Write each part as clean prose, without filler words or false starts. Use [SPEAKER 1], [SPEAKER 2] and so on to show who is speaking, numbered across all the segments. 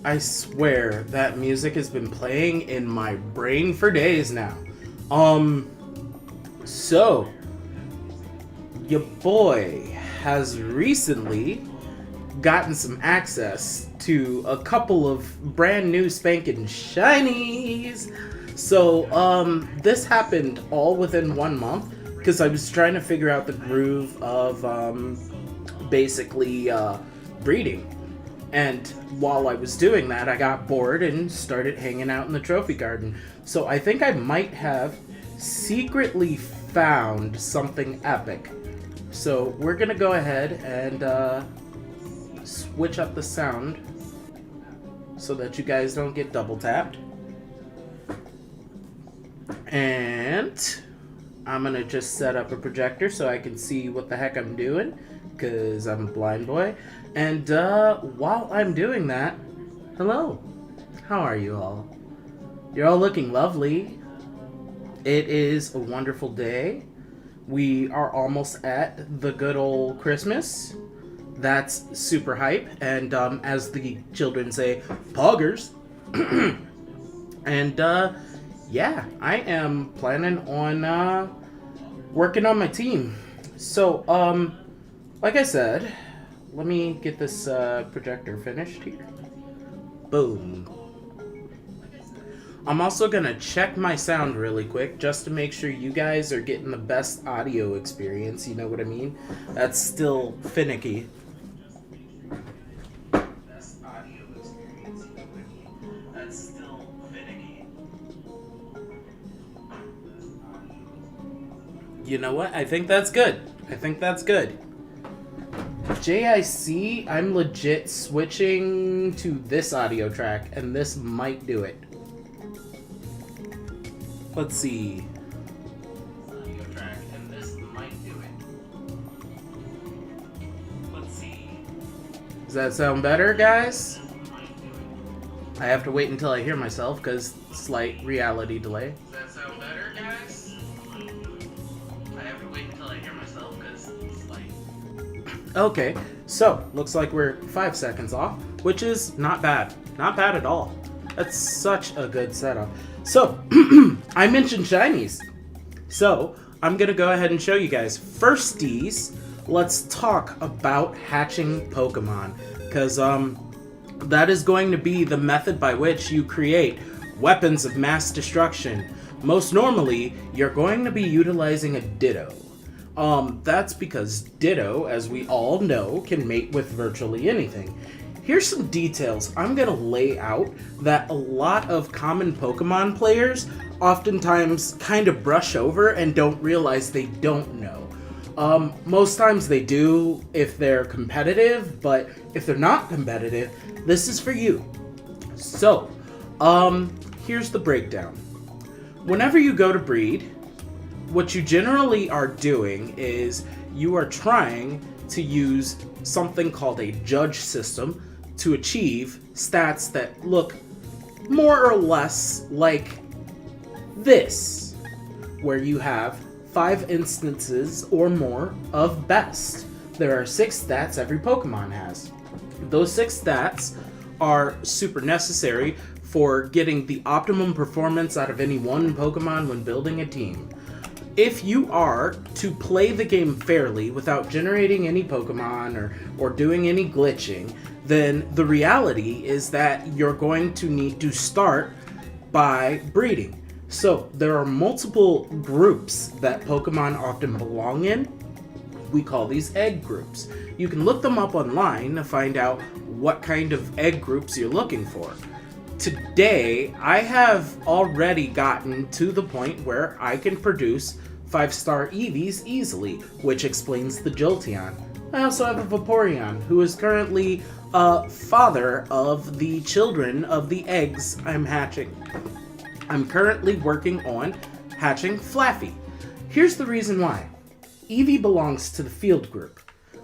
[SPEAKER 1] I swear that music has been playing in my brain for days now. So your boy has recently gotten some access to a couple of brand new spanking shinies. So this happened all within 1 month because I was trying to figure out the groove of basically breeding. And while I was doing that, I got bored and started hanging out in the trophy garden. So I think I might have secretly found something epic. So we're gonna go ahead and switch up the sound so that you guys don't get double tapped. And I'm gonna just set up a projector so I can see what the heck I'm doing, because I'm a blind boy. And while I'm doing that, hello, how are you all? You're all looking lovely. It is a wonderful day. We are almost at the good old Christmas. That's super hype. And as the children say, poggers. And yeah, I am planning on working on my team. So, like I said, let me get this projector finished here. Boom. I'm also gonna check my sound really quick just to make sure you guys are getting the best audio experience, you know what I mean? That's still finicky. You know what? I think that's good. JIC, I'm legit switching to this audio track, and this might do it. Let's see. Audio track, and this might do it. Let's see. Does that sound better, guys? I have to wait until I hear myself, because slight reality delay. Does that sound better, guys? I have to wait until I hear myself, because slight... Okay, so, looks like we're 5 seconds off, which is not bad. Not bad at all. That's such a good setup. So, I mentioned shinies. So, I'm going to go ahead and show you guys. Firsties, let's talk about hatching Pokemon. Because, that is going to be the method by which you create weapons of mass destruction. Most normally, you're going to be utilizing a Ditto. That's because Ditto, as we all know, can mate with virtually anything. Here's some details I'm going to lay out that a lot of common Pokemon players oftentimes kind of brush over and don't realize they don't know. Most times they do if they're competitive, but if they're not competitive, this is for you. So, here's the breakdown. Whenever you go to breed, what you generally are doing is you are trying to use something called a judge system to achieve stats that look more or less like this, where you have 5 instances or more of best. There are 6 stats every Pokemon has. Those 6 stats are super necessary for getting the optimum performance out of any one Pokemon when building a team. If you are to play the game fairly without generating any Pokemon or doing any glitching, then the reality is that you're going to need to start by breeding. So there are multiple groups that Pokemon often belong in. We call these egg groups. You can look them up online to find out what kind of egg groups you're looking for. Today, I have already gotten to the point where I can produce 5-star Eevees easily, which explains the Jolteon. I also have a Vaporeon, who is currently father of the children of the eggs I'm hatching. I'm currently working on hatching Flaffy. Here's the reason why. Eevee belongs to the field group.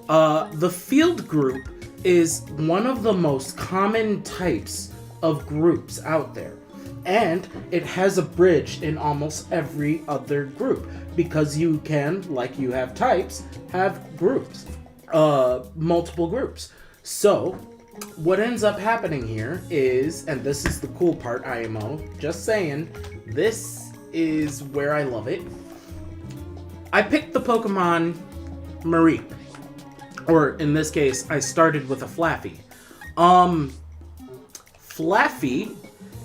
[SPEAKER 1] The field group is one of the most common types of groups out there. And it has a bridge in almost every other group, because you can, like you have types, have groups, multiple groups. So, what ends up happening here is, and this is the cool part, IMO, just saying, this is where I love it. I picked the Pokemon Mareep. Or, in this case, I started with a Flaffy. Flaffy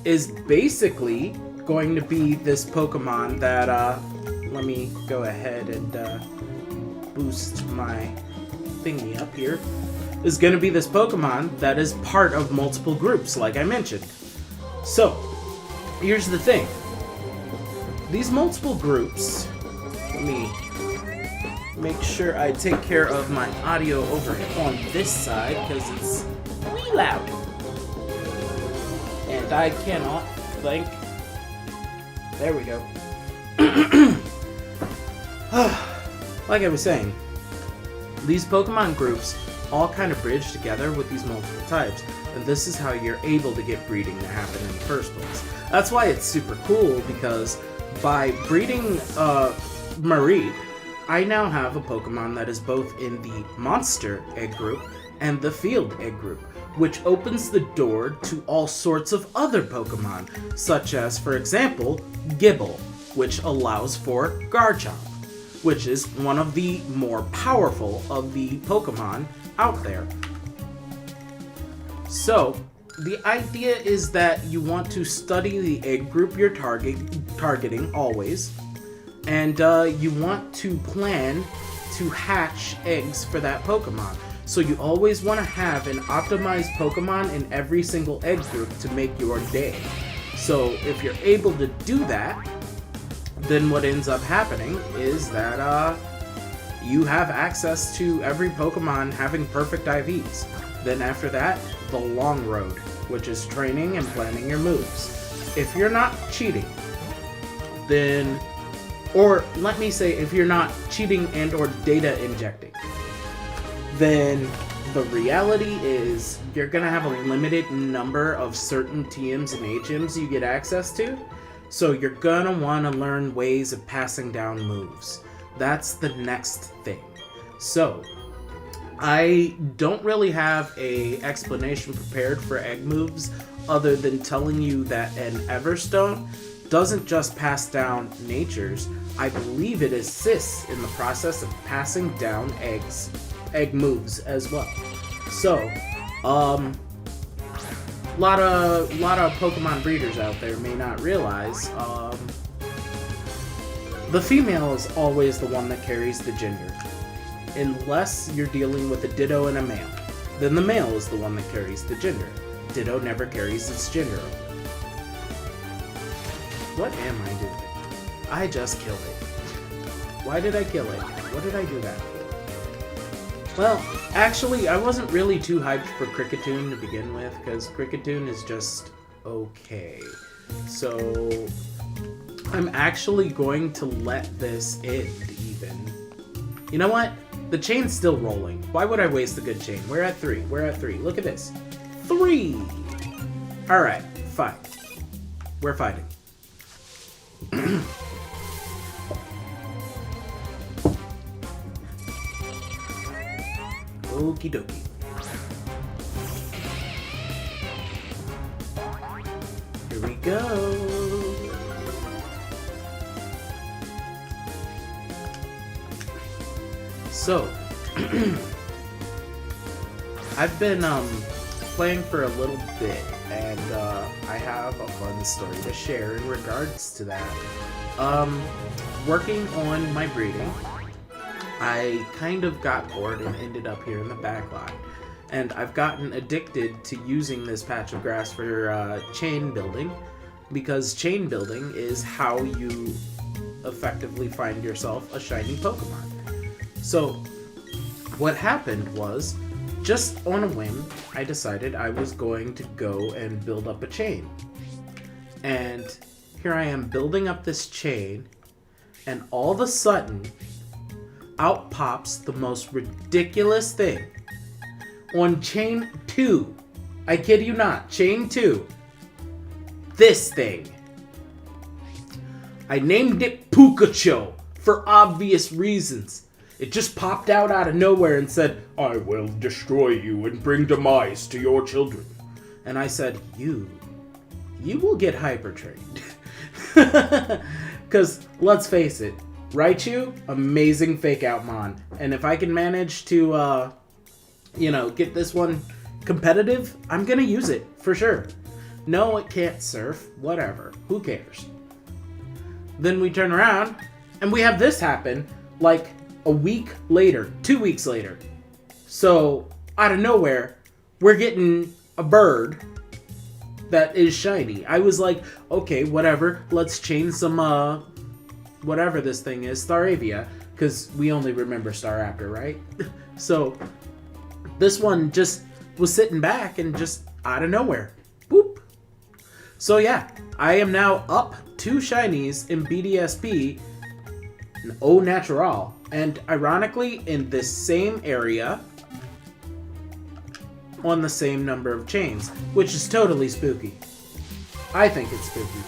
[SPEAKER 1] is basically going to be this Pokemon that, let me go ahead and, boost my thingy up here. Is going to be this Pokemon that is part of multiple groups, like I mentioned. So, here's the thing. These multiple groups, let me make sure I take care of my audio over on this side, because it's really loud. And I cannot think. There we go. Like I was saying, these Pokemon groups all kind of bridge together with these multiple types, and this is how you're able to get breeding to happen in the first place. That's why it's super cool, because by breeding Mareep, I now have a Pokemon that is both in the Monster Egg group and the Field Egg group, which opens the door to all sorts of other Pokemon, such as, for example, Gibble, which allows for Garchomp, which is one of the more powerful of the Pokemon out there. So, the idea is that you want to study the egg group you're targeting always, and you want to plan to hatch eggs for that Pokemon. So you always want to have an optimized Pokemon in every single egg group to make your day. So if you're able to do that, then what ends up happening is that you have access to every Pokemon having perfect IVs. Then after that, the long road, which is training and planning your moves. If you're not cheating, then, or let me say, if you're not cheating and or data injecting, then the reality is you're going to have a limited number of certain TMs and HMs you get access to. So you're going to want to learn ways of passing down moves. That's the next thing. So I don't really have a explanation prepared for egg moves other than telling you that an Everstone doesn't just pass down natures. I believe it assists in the process of passing down egg moves as well. So, lot of Pokemon breeders out there may not realize, the female is always the one that carries the gender. Unless you're dealing with a Ditto and a male. Then the male is the one that carries the gender. Ditto never carries its gender. What am I doing? I just killed it. Why did I kill it? What did I do that for? Well, actually, I wasn't really too hyped for Kricketune to begin with, because Kricketune is just okay. So, I'm actually going to let this end, even. You know what? The chain's still rolling. Why would I waste a good chain? We're at 3. We're at 3. Look at this. 3! Alright, fine. We're fighting. Okie dokie. Here we go. So, I've been playing for a little bit, and I have a fun story to share in regards to that. Working on my breeding, I kind of got bored and ended up here in the backlot. And I've gotten addicted to using this patch of grass for chain building, because chain building is how you effectively find yourself a shiny Pokemon. So, what happened was, just on a whim, I decided I was going to go and build up a chain. And here I am building up this chain, and all of a sudden, out pops the most ridiculous thing. On chain 2, I kid you not, chain 2, this thing. I named it Pikachu for obvious reasons. It just popped out of nowhere and said, "I will destroy you and bring demise to your children." And I said, you will get hyper-trained. Because, let's face it, Raichu, amazing fake-out mon. And if I can manage to, get this one competitive, I'm going to use it, for sure. No, it can't surf. Whatever. Who cares? Then we turn around, and we have this happen, like, a week later. 2 weeks later. So, out of nowhere, we're getting a bird that is shiny. I was like, okay, whatever. Let's chain some, whatever this thing is, Staravia, because we only remember Staraptor, right? So, this one just was sitting back and just out of nowhere. Boop. So yeah, I am now up 2 shinies in BDSP, Au Natural, and ironically in this same area, on the same number of chains, which is totally spooky. I think it's spooky.